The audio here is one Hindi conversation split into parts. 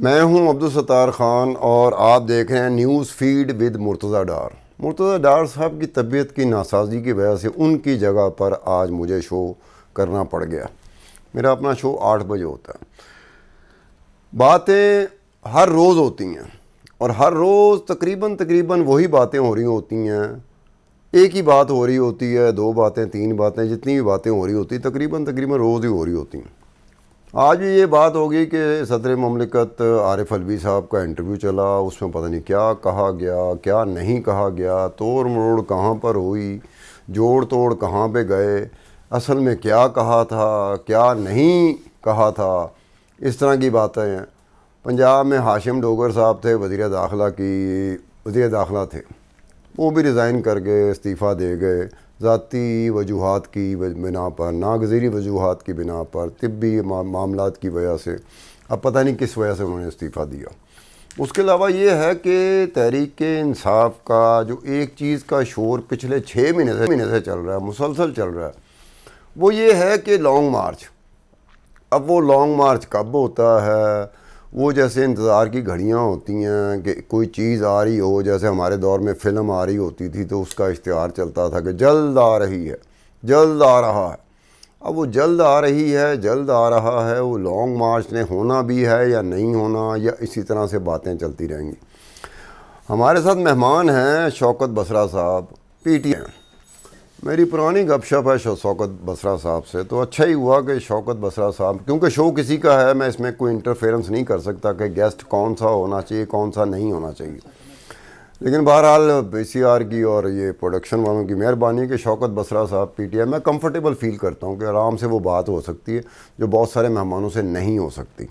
मैं हूं अब्दुल सत्तार ख़ान और आप देख रहे हैं न्यूज़ फीड विद मुर्तज़ा डार। मुर्तज़ा डार साहब की तबीयत की नासाजी की वजह से उनकी जगह पर आज मुझे शो करना पड़ गया। मेरा अपना शो 8 बजे होता है। बातें हर रोज़ होती हैं और हर रोज़ तकरीबन वही बातें हो रही होती हैं। एक ही बात हो रही होती है, 2 बातें 3 बातें, जितनी भी बातें हो रही होती तकरीबन रोज़ ही हो रही होती हैं। आज भी ये बात होगी कि सदर ममलिकत आरिफ अलवी साहब का इंटरव्यू चला, उसमें पता नहीं क्या कहा गया क्या नहीं कहा गया, तोड़ मरोड़ कहाँ पर हुई, जोड़ तोड़ कहाँ पे गए, असल में क्या कहा था क्या नहीं कहा था, इस तरह की बातें हैं। पंजाब में हाशिम डोगर साहब थे, वज़ीर दाखिला थे, वो भी रिज़ाइन कर गए, इस्तीफ़ा दे गए ज़ाती वजूहात की बिना पर, नागज़ीरी वजूहात की बिना पर, तिब्बी मामलात की वजह से। अब पता नहीं किस वजह से उन्होंने इस्तीफ़ा दिया। उसके अलावा ये है कि तहरीक इंसाफ का जो एक चीज़ का शोर पिछले 6 महीने से चल रहा है, मुसलसल चल रहा है, वो ये है कि लॉन्ग मार्च। अब वो लॉन्ग मार्च कब होता है? वो जैसे इंतज़ार की घड़ियाँ होती हैं कि कोई चीज़ आ रही हो, जैसे हमारे दौर में फ़िल्म आ रही होती थी तो उसका इश्तिहार चलता था कि जल्द आ रही है, जल्द आ रहा है। अब वो जल्द आ रही है, जल्द आ रहा है, वो लॉन्ग मार्च ने होना भी है या नहीं होना, या इसी तरह से बातें चलती रहेंगी। हमारे साथ मेहमान हैं शौकत बसरा साहब, PTI। मेरी पुरानी गपशप है शौकत बसरा साहब से, तो अच्छा ही हुआ कि शौकत बसरा साहब, क्योंकि शो किसी का है, मैं इसमें कोई इंटरफेरेंस नहीं कर सकता कि गेस्ट कौन सा होना चाहिए कौन सा नहीं होना चाहिए। लेकिन बहरहाल PCR की और ये प्रोडक्शन वालों की मेहरबानी कि शौकत बसरा साहब PTI, मैं कंफर्टेबल फ़ील करता हूँ कि आराम से वो बात हो सकती है जो बहुत सारे मेहमानों से नहीं हो सकती।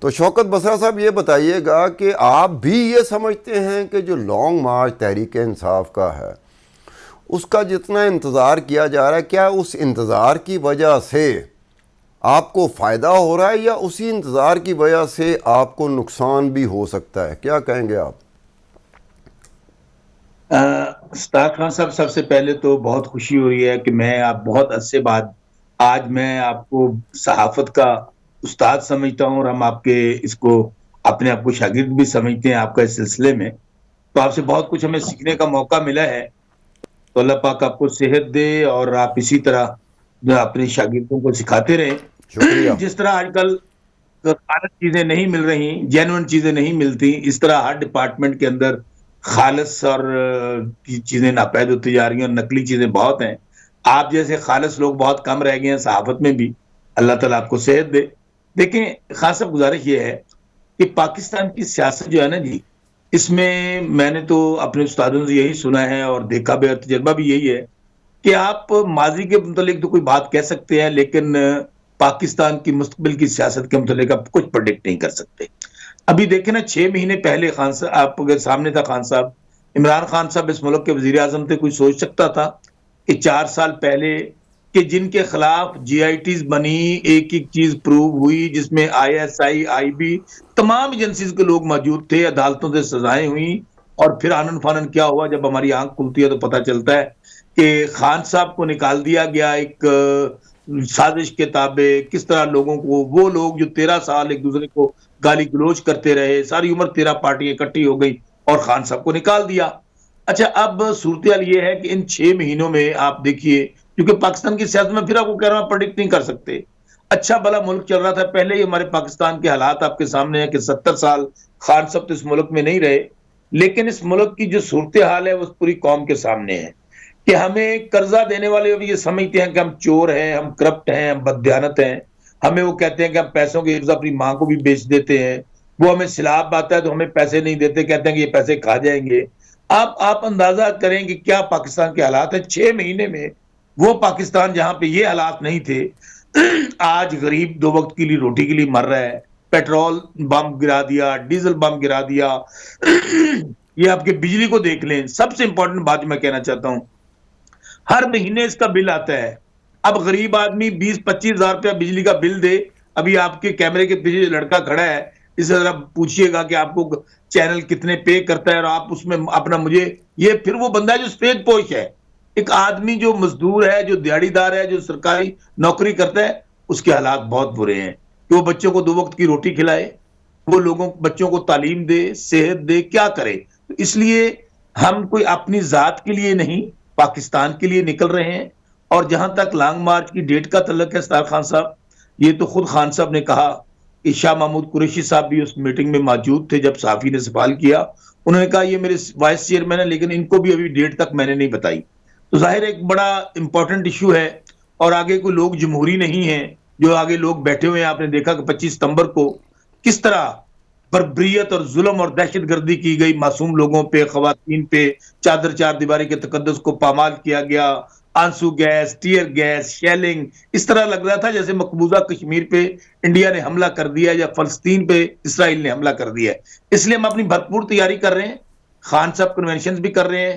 तो शौकत बसरा साहब ये बताइएगा कि आप भी ये समझते हैं कि जो लॉन्ग मार्च तहरीक इंसाफ का है उसका जितना इंतज़ार किया जा रहा है, क्या उस इंतज़ार की वजह से आपको फ़ायदा हो रहा है या उसी इंतज़ार की वजह से आपको नुकसान भी हो सकता है? क्या कहेंगे आप? सत्तार खान साहब, सबसे पहले तो बहुत खुशी हो रही है कि मैं आप बहुत अरसे बाद आज मैं आपको सहाफ़त का उस्ताद समझता हूँ और हम आपके इसको अपने आप को शागिर्द भी समझते हैं आपका इस सिलसिले में। तो आपसे बहुत कुछ हमें सीखने का मौका मिला है। तो अल्लाह पाक आपको सेहत दे और आप इसी तरह जो अपने शागिर्दों को सिखाते शुक्रिया। रहें। जिस तरह आजकल खालस चीजें नहीं मिल रही, जेन्युइन चीजें नहीं मिलती, इस तरह हर डिपार्टमेंट के अंदर खालस और चीजें नापैद होती जा रही हैं और नकली चीजें बहुत हैं। आप जैसे खालस लोग बहुत कम रह गए हैं सहाफत में भी। अल्लाह ताला आपको सेहत दे। देखें, खास गुजारिश ये है कि पाकिस्तान की सियासत जो है ना जी, इसमें मैंने तो अपने उस्तादों से यही सुना है और देखा भी और तजर्बा भी यही है कि आप माजी के मुतालिक तो कोई बात कह सकते हैं, लेकिन पाकिस्तान की मुस्तकबिल की सियासत के मुतालिक आप कुछ प्रेडिक्ट नहीं कर सकते। अभी देखें ना, 6 महीने पहले खान साहब आप अगर सामने था, खान साहब इमरान खान साहब इस मुल्क के वजीर आजम थे, कोई सोच सकता था कि 4 साल पहले कि जिनके खिलाफ GITs बनी, एक एक चीज प्रूव हुई, जिसमें ISI IB तमाम एजेंसीज के लोग मौजूद थे, अदालतों से सजाएं हुई, और फिर आनन फानन क्या हुआ, जब हमारी आंख खुलती है तो पता चलता है कि खान साहब को निकाल दिया गया एक साजिश के ताबे। किस तरह लोगों को, वो लोग जो 13 साल एक दूसरे को गाली गलोच करते रहे, सारी उम्र 13 पार्टियां इकट्ठी हो गई और खान साहब को निकाल दिया। अच्छा, अब सूरत ये है कि इन 6 महीनों में आप देखिए, क्योंकि पाकिस्तान की सियासत में फिर आपको कह रहा हूं प्रेडिक्ट नहीं कर सकते। अच्छा भला मुल्क चल रहा था पहले ही, हमारे पाकिस्तान के हालात आपके सामने है कि 70 साल खान साहब तो इस मुल्क में नहीं रहे, लेकिन इस मुल्क की जो सूरत हाल है वो पूरी कौम के सामने है कि हमें कर्जा देने वाले भी ये समझते हैं कि हम चोर हैं, हम करप्ट हैं, हम बददियानत हैं। हमें वो कहते हैं कि हम पैसों के एवज अपनी माँ को भी बेच देते हैं। वो हमें सिलाब आता है तो हमें पैसे नहीं देते, कहते हैं कि ये पैसे खा जाएंगे। आप अंदाजा करें कि क्या पाकिस्तान के हालात है 6 महीने में। वो पाकिस्तान जहां पे ये हालात नहीं थे, आज गरीब 2 वक्त के लिए रोटी के लिए मर रहा है। पेट्रोल बम गिरा दिया, डीजल बम गिरा दिया। ये आपके बिजली को देख लें। सबसे इंपॉर्टेंट बात मैं कहना चाहता हूं, हर महीने इसका बिल आता है। अब गरीब आदमी 20-25 हजार रुपया बिजली का बिल दे। अभी आपके कैमरे के पीछे लड़का खड़ा है, इसे जरा पूछिएगा कि आपको चैनल कितने पे करता है और आप उसमें अपना मुझे, ये फिर वो बंदा है जो स्टेज पोश है। एक आदमी जो मजदूर है, जो दिहाड़ीदार है, जो सरकारी नौकरी करता है, उसके हालात बहुत बुरे हैं कि वो बच्चों को 2 वक्त की रोटी खिलाए, वो लोगों बच्चों को तालीम दे, सेहत दे, क्या करे। तो इसलिए हम कोई अपनी जात के लिए नहीं, पाकिस्तान के लिए निकल रहे हैं। और जहां तक लॉन्ग मार्च की डेट का तल्लक है सतार खान साहब, ये तो खुद खान साहब ने कहा कि शाह महमूद कुरैशी साहब भी उस मीटिंग में मौजूद थे जब सहाफी ने सवाल किया। उन्होंने कहा ये मेरे वाइस चेयरमैन है, लेकिन इनको भी अभी डेट तक मैंने नहीं बताई। तो जाहिर एक बड़ा इंपॉर्टेंट इशू है। और आगे कोई लोग जमहूरी नहीं है जो आगे लोग बैठे हुए हैं। आपने देखा कि 25 सितंबर को किस तरह बर्बरियत और जुल्म और दहशतगर्दी की गई, मासूम लोगों पे, खवातीन पे चादर चार दीवारी के तकद्दुस को पामाल किया गया। आंसू गैस, टीयर गैस, शेलिंग, इस तरह लग रहा था जैसे मकबूजा कश्मीर पे इंडिया ने हमला कर दिया या फलस्तीन पे इसराइल ने हमला कर दिया है। इसलिए हम अपनी भरपूर तैयारी कर रहे हैं। खान साहब कन्वेंशन भी कर रहे हैं,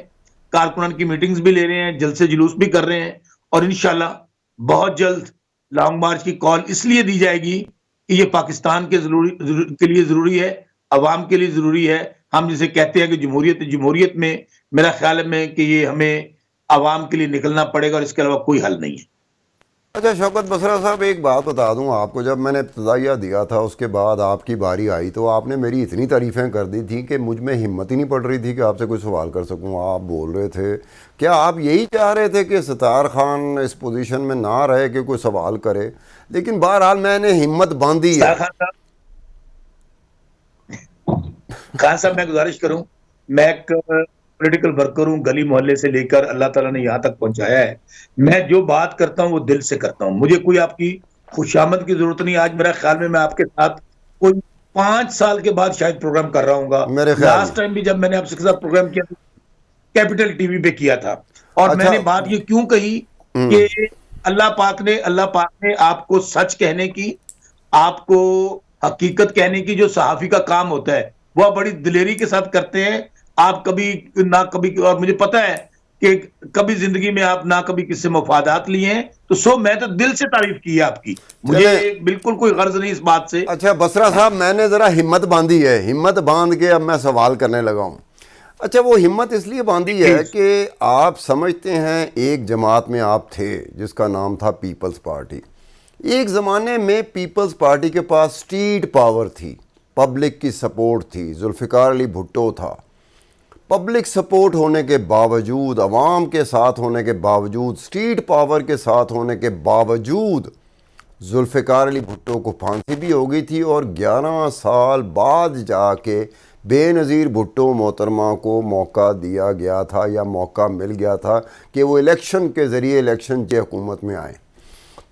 कारकुनान की मीटिंग्स भी ले रहे हैं, जलसे जुलूस भी कर रहे हैं। और इंशाल्लाह बहुत जल्द लॉन्ग मार्च की कॉल इसलिए दी जाएगी कि ये पाकिस्तान के के लिए जरूरी है, अवाम के लिए जरूरी है। हम जिसे कहते हैं कि जमहूरियत, जमहूरियत में मेरा ख्याल में कि ये हमें अवाम के लिए निकलना पड़ेगा और इसके अलावा कोई हल नहीं है। अच्छा शौकत बसरा साहब, एक बात बता दूं आपको, जब मैंने इब्तदाइया दिया था उसके बाद आपकी बारी आई तो आपने मेरी इतनी तारीफ़ें कर दी थी कि मुझ में हिम्मत ही नहीं पड़ रही थी कि आपसे कोई सवाल कर सकूं। आप बोल रहे थे, क्या आप यही चाह रहे थे कि सत्तार खान इस पोजीशन में ना रहे कि कोई सवाल करे? लेकिन बहरहाल मैंने हिम्मत बांधी है। खान साहब मैं गुजारिश करूं, मैं एक पॉलिटिकल वर्कर हूं, गली मोहल्ले से लेकर अल्लाह ताला ने यहां तक पहुंचाया है। मैं जो बात करता हूं वो दिल से करता हूं, मुझे कोई आपकी खुशामद की जरूरत नहीं। आज मेरा ख्याल में मैं आपके साथ कोई 5 साल के बाद शायद प्रोग्राम कर रहा हूँ। मेरे ख्याल लास्ट टाइम भी जब मैंने आपके साथ प्रोग्राम किया कैपिटल टीवी पे किया था। और अच्छा, मैंने बात ये क्यों कही कि अल्लाह पाक ने आपको सच कहने की, आपको हकीकत कहने की जो सहाफी का काम होता है वह बड़ी दिलेरी के साथ करते हैं। आप कभी ना कभी, और मुझे पता है कि कभी जिंदगी में आप ना कभी किससे मफादात लिए हैं। तो सो मैं तो दिल से तारीफ की है आपकी, मुझे बिल्कुल कोई गर्ज नहीं इस बात से। अच्छा बसरा साहब, मैंने ज़रा हिम्मत बांधी है, हिम्मत बांध के अब मैं सवाल करने लगा हूँ। अच्छा, वो हिम्मत इसलिए बांधी है कि आप समझते हैं एक जमात में आप थे जिसका नाम था पीपल्स पार्टी। एक ज़माने में पीपल्स पार्टी के पास स्ट्रीट पावर थी, पब्लिक की सपोर्ट थी, जुल्फ़िकार अली भुट्टो था। पब्लिक सपोर्ट होने के बावजूद, अवाम के साथ होने के बावजूद, स्ट्रीट पावर के साथ होने के बावजूद जुल्फ़िकार अली भुट्टो को फांसी भी हो गई थी। और 11 साल बाद जाके बेनज़ीर भुट्टो मोहतरमा को मौका दिया गया था या मौका मिल गया था कि वो इलेक्शन के ज़रिए इलेक्शन की हुकूमत में आए।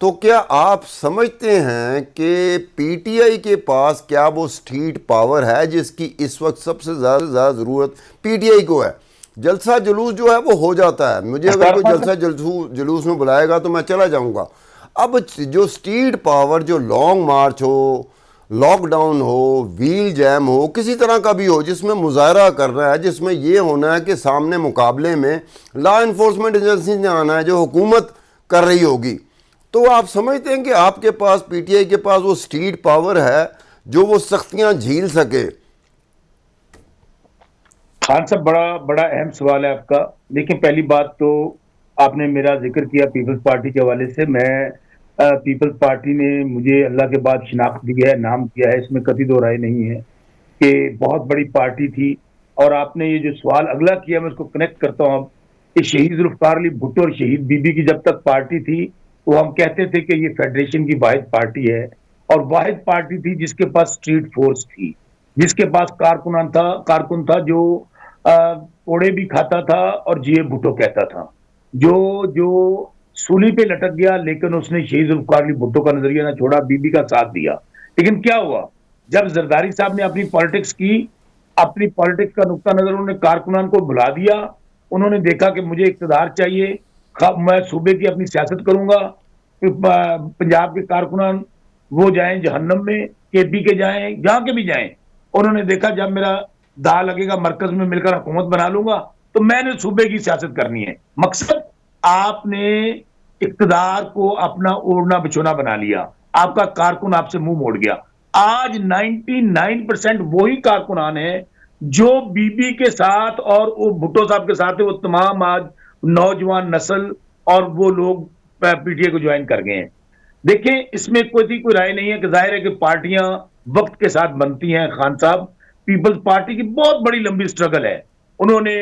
तो क्या आप समझते हैं कि पीटीआई के पास क्या वो स्ट्रीट पावर है जिसकी इस वक्त सबसे ज़्यादा ज़रूरत पीटीआई को है? जलसा जुलूस जो है वो हो जाता है, मुझे अगर कोई जलसा जुलूस में बुलाएगा तो मैं चला जाऊंगा। अब जो स्ट्रीट पावर, जो लॉन्ग मार्च हो, लॉकडाउन हो, व्हील जैम हो, किसी तरह का भी हो, जिसमें मुजाहरा करना है, जिसमें ये होना है कि सामने मुकाबले में लॉ इन्फोर्समेंट एजेंसी ने आना है जो हुकूमत कर रही होगी, तो आप समझते हैं कि आपके पास, पीटीआई के पास वो स्ट्रीट पावर है जो वो सख्तियां झील सके? खान साहब बड़ा बड़ा अहम सवाल है आपका। लेकिन पहली बात तो आपने मेरा जिक्र किया पीपल्स पार्टी के हवाले से। मैं पीपल्स पार्टी ने मुझे अल्लाह के बाद शिनाख्त दी है, नाम किया है, इसमें कभी दो राय नहीं है कि बहुत बड़ी पार्टी थी। और आपने ये जो सवाल अगला किया मैं उसको कनेक्ट करता हूँ अब कि शहीद जुल्फ़िकार अली भुट्टो और शहीद बीबी की जब तक पार्टी थी तो हम कहते थे कि ये फेडरेशन की वाहिद पार्टी है और वाहिद पार्टी थी जिसके पास स्ट्रीट फोर्स थी, जिसके पास कारकुन था जो कोड़े भी खाता था और जिए भुट्टो कहता था, जो सूली पे लटक गया लेकिन उसने शहीद जुल्फ़िकार अली भुट्टो का नजरिया ना छोड़ा, बीबी का साथ दिया। लेकिन क्या हुआ, जब जरदारी साहब ने अपनी पॉलिटिक्स की, अपनी पॉलिटिक्स का नुक्ता नजर उन्होंने कारकुनान को बुला दिया। उन्होंने देखा कि मुझे इक़्तिदार चाहिए, मैं सूबे की अपनी सियासत करूंगा, पंजाब के कारकुनान वो जाएं जहन्नम में, केपी के जाएं, जहां के भी जाएं। उन्होंने देखा जब मेरा दा लगेगा मरकज में मिलकर हुकूमत बना लूंगा, तो मैंने सूबे की सियासत करनी है। मकसद, आपने इक़्तिदार को अपना ओढ़ना बिछोना बना लिया, आपका कारकुन आपसे मुंह मोड़ गया। आज 99% वही कारकुनान है जो बीबी के साथ और वो भुट्टो साहब के साथ है, वो तमाम आज नौजवान नस्ल और वो लोग पीटीआई को ज्वाइन कर गए हैं। देखें, इसमें कोई राय नहीं है कि जाहिर है कि पार्टियां वक्त के साथ बनती हैं। खान साहब, पीपल्स पार्टी की बहुत बड़ी लंबी स्ट्रगल है। उन्होंने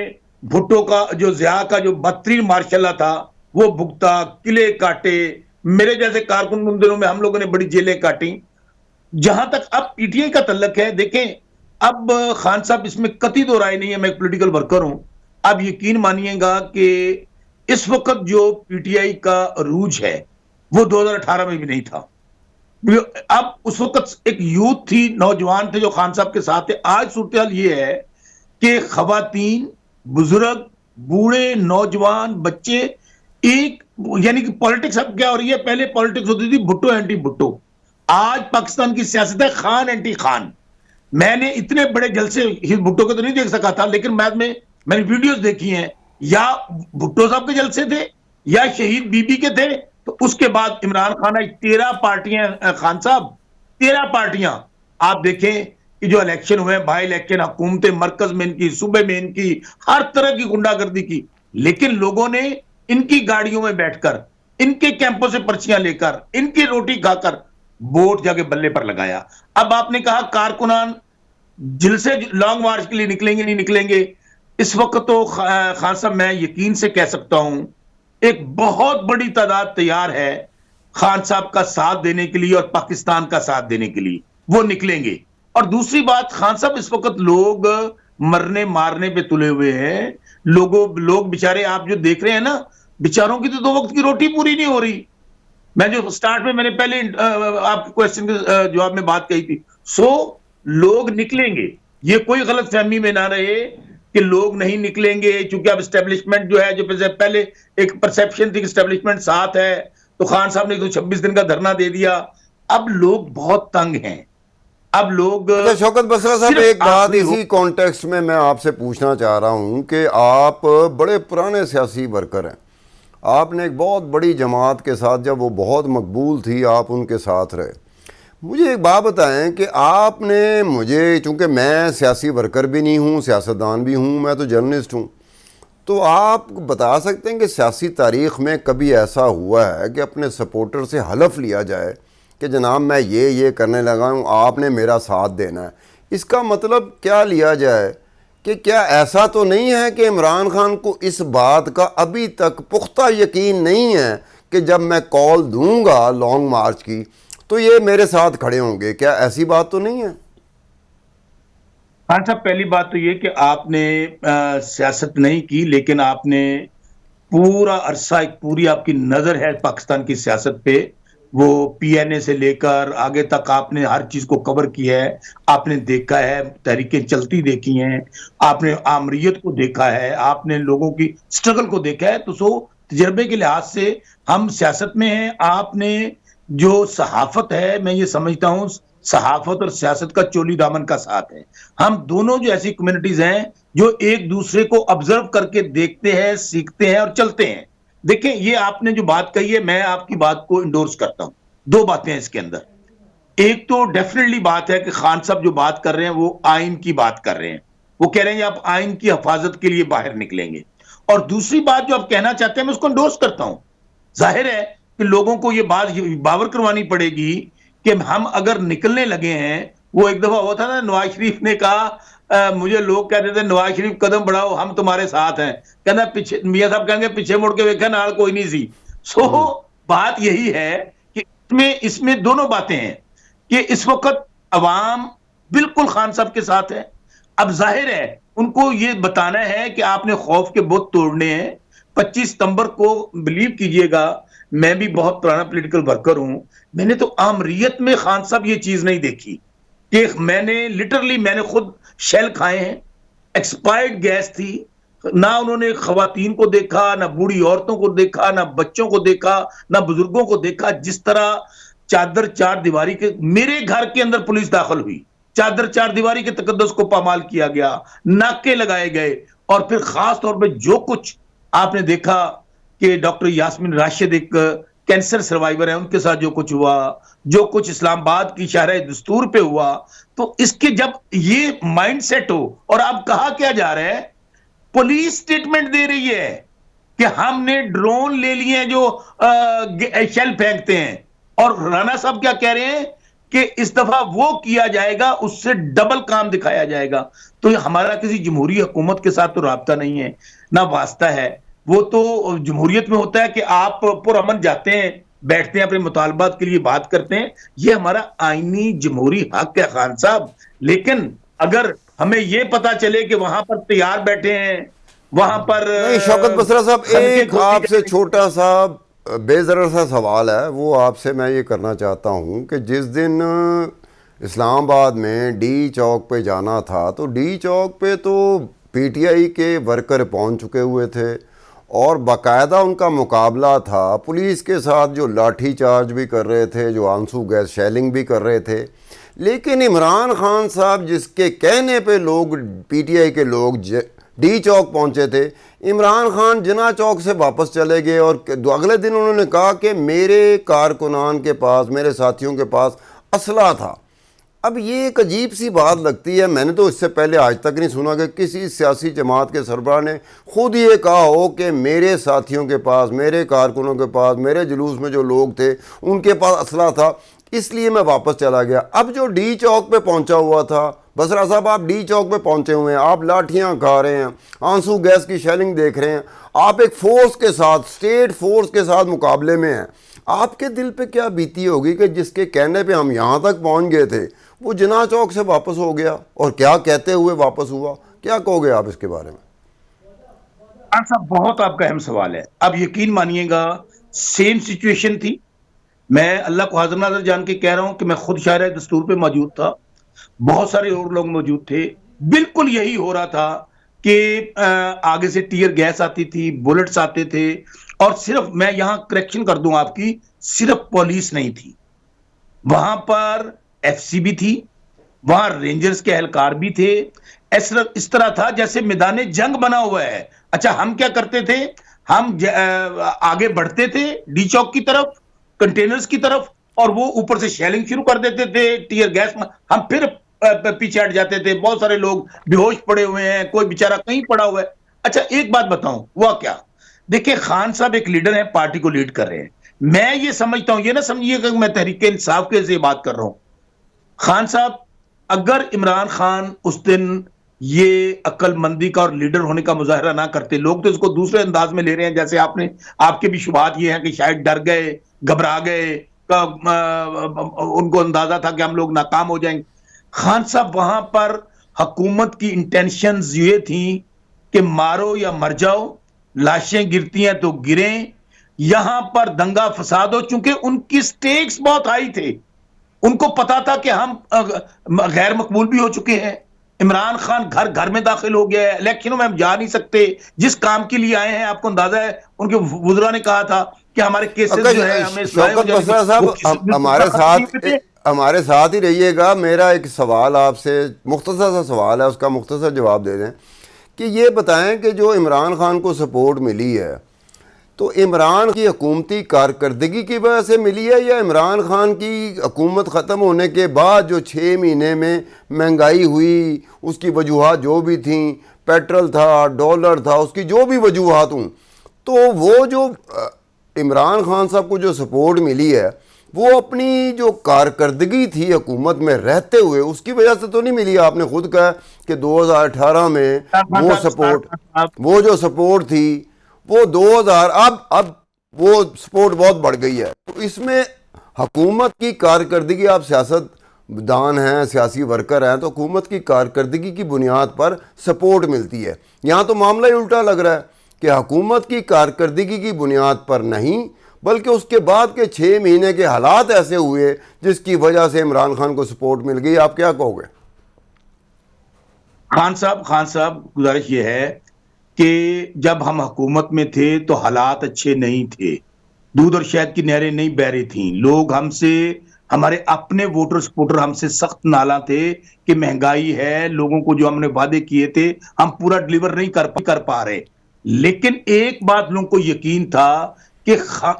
भुट्टो का जो जिया का जो बदतरीन मार्शल था वो भुगता, किले काटे। मेरे जैसे कारकुन उन दिनों में हम लोगों ने बड़ी जेलें काटी। जहां तक अब पीटीआई का तल्लक है, देखें, अब खान साहब इसमें कतई दो राय नहीं है, मैं एक पॉलिटिकल वर्कर हूं। आप यकीन मानिएगा कि इस वक्त जो पीटीआई का रूज है वो 2018 में भी नहीं था। अब उस वक्त एक यूथ थी, नौजवान थे जो खान साहब के साथ थे। आज सूरत हाल ये है कि खवातीन, बुजुर्ग, बूढ़े, नौजवान, बच्चे, एक, यानी कि पॉलिटिक्स अब क्या हो रही है? पहले पॉलिटिक्स होती थी भुट्टो एंटी भुट्टो, आज पाकिस्तान की सियासत है खान एंटी खान। मैंने इतने बड़े जलसे भुट्टो के तो नहीं देख सका था, लेकिन बाद में मैंने वीडियोस देखी हैं, या भुट्टो साहब के जलसे थे या शहीद बीबी के थे। तो उसके बाद इमरान खान आई, 13 पार्टियां, खान साहब 13 पार्टियां। आप देखें कि जो इलेक्शन हुए, बाई इलेक्शन, हुकूमतें मरकज में इनकी, सूबे में इनकी, हर तरह की गुंडागर्दी की, लेकिन लोगों ने इनकी गाड़ियों में बैठकर, इनके कैंपों से पर्चियां लेकर, इनकी रोटी खाकर वोट जाके बल्ले पर लगाया। अब आपने कहा कारकुनान जिल से लॉन्ग मार्च के लिए निकलेंगे नहीं निकलेंगे। इस वक्त तो खान साहब मैं यकीन से कह सकता हूं एक बहुत बड़ी तादाद तैयार है खान साहब का साथ देने के लिए और पाकिस्तान का साथ देने के लिए, वो निकलेंगे। और दूसरी बात, खान साहब इस वक्त लोग मरने मारने पे तुले हुए हैं। लोग बेचारे आप जो देख रहे हैं ना, बेचारों की तो 2 वक्त की रोटी पूरी नहीं हो रही। मैं जो स्टार्ट में मैंने पहले आपके क्वेश्चन के जवाब में बात कही थी। सो लोग निकलेंगे, ये कोई गलत फहमी में ना रहे कि लोग नहीं निकलेंगे, क्योंकि अब स्टैब्लिशमेंट जो है, जो पहले एक परसेप्शन थी कि स्टैब्लिशमेंट साथ है, तो खान साहब ने 26 दिन का धरना दे दिया। अब लोग बहुत तंग हैं। अब लोग अच्छा शौकत बसरा साहब, एक बात इसी कॉन्टेक्स्ट में मैं आपसे पूछना चाह रहा हूं कि आप बड़े पुराने सियासी वर्कर हैं, आपने एक बहुत बड़ी जमात के साथ, जब वो बहुत मकबूल थी, आप उनके साथ रहे। मुझे एक बात बताएं कि आपने मुझे, चूँकि मैं सियासी वर्कर भी नहीं हूँ, सियासतदान भी हूँ, मैं तो जर्नलिस्ट हूँ, तो आप बता सकते हैं कि सियासी तारीख़ में कभी ऐसा हुआ है कि अपने सपोर्टर से हलफ लिया जाए कि जनाब मैं ये करने लगा हूँ, आपने मेरा साथ देना है? इसका मतलब क्या लिया जाए कि क्या ऐसा तो नहीं है कि इमरान खान को इस बात का अभी तक पुख्ता यकीन नहीं है कि जब मैं कॉल दूंगा लॉन्ग मार्च की तो ये मेरे साथ खड़े होंगे? क्या ऐसी बात तो नहीं है? खान साहब, पहली बात तो ये कि आपने सियासत नहीं की, लेकिन आपने पूरा अरसा, एक पूरी आपकी नजर है पाकिस्तान की सियासत पे। वो पीएनए से लेकर आगे तक आपने हर चीज को कवर किया है। आपने देखा है, तहरीकें चलती देखी हैं, आपने आमरीयत को देखा है, आपने लोगों की स्ट्रगल को देखा है। तो तजर्बे के लिहाज से हम सियासत में हैं। आपने जो सहाफत है, मैं ये समझता हूं सहाफत और सियासत का चोली दामन का साथ है। हम दोनों जो ऐसी कम्युनिटीज हैं जो एक दूसरे को ऑब्जर्व करके देखते हैं, सीखते हैं और चलते हैं। देखें, ये आपने जो बात कही है, मैं आपकी बात को इंडोर्स करता हूं। 2 बातें हैं इसके अंदर। एक तो डेफिनेटली बात है कि खान साहब जो बात कर रहे हैं वो आइन की बात कर रहे हैं। वो कह रहे हैं आप आइन की हिफाजत के लिए बाहर निकलेंगे। और दूसरी बात जो आप कहना चाहते हैं, मैं उसको इंडोर्स करता हूं। जाहिर है कि लोगों को ये बात बावर करवानी पड़ेगी कि हम अगर निकलने लगे हैं। वो एक दफा हुआ था ना, नवाज शरीफ ने कहा, मुझे लोग कहते थे नवाज शरीफ कदम बढ़ाओ हम तुम्हारे साथ हैं, कहना पीछे, मियां साहब कहेंगे पीछे मुड़ के देखा नाल कोई नहीं सी। बात यही है कि इसमें दोनों बातें हैं कि इस वक्त अवाम बिल्कुल खान साहब के साथ है। अब जाहिर है उनको ये बताना है कि आपने खौफ के बुत तोड़ने हैं। 25 सितंबर को, बिलीव कीजिएगा, मैं भी बहुत पुराना पॉलिटिकल वर्कर हूं, मैंने तो आमरीयत में खान साहब ये चीज नहीं देखी कि मैंने खुद शेल खाए हैं। एक्सपायर्ड गैस थी, ना उन्होंने खवातीन को देखा, ना बूढ़ी औरतों को देखा, ना बच्चों को देखा, ना बुजुर्गों को देखा। जिस तरह चादर चार दीवारी के, मेरे घर के अंदर पुलिस दाखिल हुई, चादर चार दीवारी के तकद्दुस को पामाल किया गया, नाके लगाए गए। और फिर खास तौर पे जो कुछ आपने देखा कि डॉक्टर यास्मीन राशिद एक कैंसर सर्वाइवर है, उनके साथ जो कुछ हुआ, जो कुछ इस्लामाबाद की शाहराह दस्तूर पे हुआ, तो इसके जब ये माइंड सेट हो, और अब कहा क्या जा रहा है, पुलिस स्टेटमेंट दे रही है कि हमने ड्रोन ले लिए हैं जो शेल फेंकते हैं। और राणा साहब क्या कह रहे हैं कि इस दफा वो किया जाएगा, उससे डबल काम दिखाया जाएगा। तो हमारा किसी जमहूरी हुकूमत के साथ तो राब्ता नहीं है, ना वास्ता है। वो तो जमहूरियत में होता है कि आप पुरअमन जाते हैं, बैठते हैं, अपने मुतालबात के लिए बात करते हैं। ये हमारा आईनी जमहूरी हक है खान साहब। लेकिन अगर हमें ये पता चले कि वहां पर तैयार बैठे हैं, वहां पर नहीं शौकत बसरा साहब, एक आपसे छोटा सा बेजर सा सवाल है, वो आपसे मैं ये करना चाहता हूँ कि जिस दिन इस्लामाबाद में डी चौक पे जाना था, तो डी चौक पे तो पीटीआई के वर्कर पहुँच चुके हुए थे और बाकायदा उनका मुकाबला था पुलिस के साथ, जो लाठी चार्ज भी कर रहे थे, जो आंसू गैस शेलिंग भी कर रहे थे। लेकिन इमरान खान साहब जिसके कहने पे लोग, पीटीआई के लोग डी चौक पहुंचे थे, इमरान खान जिना चौक से वापस चले गए और अगले दिन उन्होंने कहा कि मेरे कारकुनान के पास, मेरे साथियों के पास असला था। अब ये एक अजीब सी बात लगती है, मैंने तो इससे पहले आज तक नहीं सुना कि किसी सियासी जमात के सरबराह ने खुद ये कहा हो कि मेरे साथियों के पास, मेरे कारकुनों के पास, मेरे जुलूस में जो लोग थे उनके पास असला था, इसलिए मैं वापस चला गया। अब जो डी चौक पे पहुंचा हुआ था, बसरा साहब आप डी चौक पे पहुंचे हुए हैं, आप लाठियां खा रहे हैं, आंसू गैस की शेलिंग देख रहे हैं, आप एक फोर्स के साथ, स्टेट फोर्स के साथ मुकाबले में हैं। आपके दिल पे क्या बीती होगी कि जिसके कहने पे हम यहाँ तक पहुँच गए थे वो जिना चौक से वापस हो गया, और क्या कहते हुए वापस हुआ? क्या कहोगे आप इसके बारे में? खान साहब बहुत आपका अहम सवाल है। अब यकीन मानिएगा सेम सिचुएशन थी। मैं अल्लाह को हाजिर नाज़िर जान के कह रहा हूं कि मैं खुद शायर दस्तूर पे मौजूद था, बहुत सारे और लोग मौजूद थे। बिल्कुल यही हो रहा था कि आगे से टीयर गैस आती थी, बुलेट्स आते थे, और सिर्फ मैं यहां करेक्शन कर दूं आपकी, सिर्फ पुलिस नहीं थी, वहां पर एफसी भी थी, वहां रेंजर्स के एहलकार भी थे। इस तरह था जैसे मैदान जंग बना हुआ है। अच्छा, हम क्या करते थे, हम आगे बढ़ते थे डी चौक की तरफ, कंटेनर्स की तरफ, और वो ऊपर से शेलिंग शुरू कर देते थे, टीयर गैस में हम फिर पीछे हट जाते थे। बहुत सारे लोग बेहोश पड़े हुए हैं, कोई बेचारा कहीं पड़ा हुआ है। अच्छा, एक बात बताऊं, हुआ क्या? देखिए, खान साहब एक लीडर है, पार्टी को लीड कर रहे हैं। मैं ये समझता हूं, ये ना समझिएगा कि मैं तहरीक इंसाफ के से बात कर रहा हूं। खान साहब, अगर इमरान खान उस दिन ये अक्लमंदी का और लीडर होने का मुजाहरा ना करते, लोग तो इसको दूसरे अंदाज में ले रहे हैं, जैसे आपके भी शुबात ये हैं कि शायद डर गए, घबरा गए, उनको अंदाजा था कि हम लोग नाकाम हो जाएंगे। खान साहब, वहां पर हुकूमत की इंटेंशंस ये थी कि मारो या मर जाओ, लाशें गिरती हैं तो गिरें, यहां पर दंगा फसाद हो। चूंकि उनकी स्टेक्स बहुत हाई थे, उनको पता था कि हम गैर मकबूल भी हो चुके हैं, इमरान खान घर घर में दाखिल हो गया है, इलेक्शनों में हम जा नहीं सकते, जिस काम के लिए आए हैं आपको अंदाजा है, उनके वुज़रा ने कहा था कि हमारे केसेस जो है हमें शौकत बसरा साहब हमारे साथ ही रहिएगा। मेरा एक सवाल आपसे, मुख्तसर सा सवाल है, उसका मुख्तसर जवाब दे दें कि ये बताएं कि जो इमरान खान को सपोर्ट मिली है, तो इमरान की हुकूमती कारकर्दगी की वजह से मिली है, या इमरान खान की हुकूमत ख़त्म होने के बाद जो 6 महीने में महंगाई हुई, उसकी वजूहत जो भी थी, पेट्रोल था, डॉलर था, उसकी जो भी वजूहत हूँ, तो वो जो इमरान खान साहब को जो सपोर्ट मिली है, वो अपनी जो कारकर्दगी थी हुकूमत में रहते हुए, उसकी वजह से तो नहीं मिली। आपने खुद कहा कि 2018 में वो सपोर्ट, वो जो सपोर्ट थी वो 2000, अब वो सपोर्ट बहुत बढ़ गई है। तो इसमें हुकूमत की कारकर्दगी, आप सियासतदान हैं, सियासी वर्कर हैं, तो हुकूमत की कारकर्दगी की बुनियाद पर सपोर्ट मिलती है। यहाँ तो मामला ही उल्टा लग रहा है कि हुकूमत की कारकर्दगी की बुनियाद पर नहीं, बल्कि उसके बाद के 6 महीने के हालात ऐसे हुए जिसकी वजह से इमरान खान को सपोर्ट मिल गई। आप क्या कहोगे? खान साहब, गुजारिश ये है कि जब हम हुकूमत में थे तो हालात अच्छे नहीं थे, दूध और शहद की नहरें नहीं बह रही थी, लोग हमसे, हमारे अपने वोटर सपोर्टर हमसे सख्त नाला थे कि महंगाई है, लोगों को जो हमने वादे किए थे हम पूरा डिलीवर नहीं कर पा रहे। लेकिन एक बात लोगों को यकीन था कि